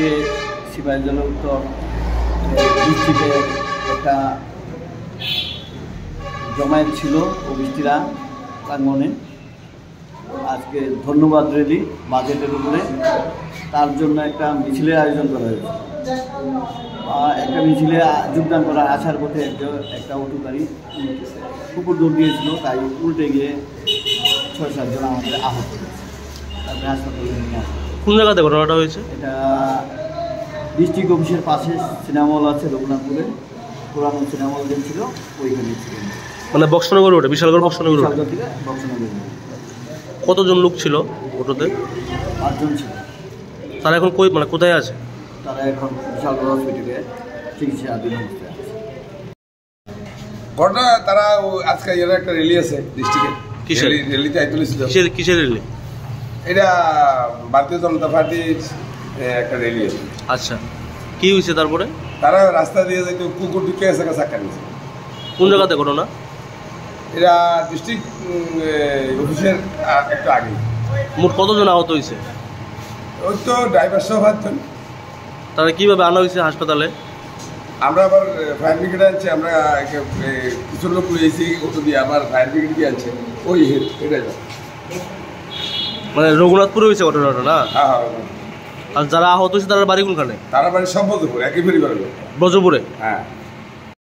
আজকে সিপাহীজলা উত্তর ডিস্ট্রিক্টে একটা জমায়েত ছিল অফিসটিরা প্রাঙ্গণে। আজকে ধন্যবাদ র্যালি বাজেটের উপরে, তার জন্য একটা মিছিলের আয়োজন করা হয়েছে। একটা মিছিলে যোগদান করার আসার পথে একটা অটো গাড়ি কুকুর দৌড় দিয়েছিল, তাই উল্টে গিয়ে ৬-৭ জন আমাদের আহত হয়েছে। তারপরে হাসপাতালে নিয়ে আসে। কোন জায়গাতে ঘটনাটা হয়েছে? এটা ডিস্ট্রিক্ট অফিসের পাশে সিনেমা হল আছে রঘুনাথপুরে, পুরানো সিনেমা হল ছিল ওইখানে ছিল। মানে বক্সনগর রোডে, বিশালগড় বক্সনগর রোড। বক্সনগর। কতজন লোক ছিল অটোতে? 5 জন ছিল। তারা এখন কোথায় আছে? তারা এখন বিশালগড় হসপিটালে চিকিৎসাধীন অবস্থায় আছে। ঘটনা তারা আজকে এর একটা র্যালি আছে ডিস্ট্রিক্টে। কিসের র্যালিতে আইতুলেছিল? কিসের র্যালি? এটা ভারতীয় জনতা পার্টির একটা র্যালি আছে। আচ্ছা, কি হয়েছে তারপরে? তারা রাস্তা দিয়ে যাইতো, কুকুর ঢুকে এসে চাক্কা নিয়েছে। কোন জায়গাতে ঘটনা? এটা ডিস্ট্রিক্ট অফিসের একটু আগে। মোট কতজন আহত হয়েছে? ওই তো ড্রাইভার সহ 5 জন। তারা কীভাবে আনা হয়েছে হাসপাতালে? আমরা আবার ফায়ার ব্রিগেড আনছি, আমরা কিছু লোক লইয়েছি অটো দিয়ে, আবার ফায়ার ব্রিগেড দিয়ে আনছে। ওই এটাই মানে রঘুনাথপুরে হয়েছে ঘটনাটা না? হ্যাঁ। আর যারা আহত হয়েছে তারা বাড়ি কোনখানে? তারা বাড়ি সব ব্রজপুর, একই পরিবারের লোক। ব্রজপুরে? হ্যাঁ।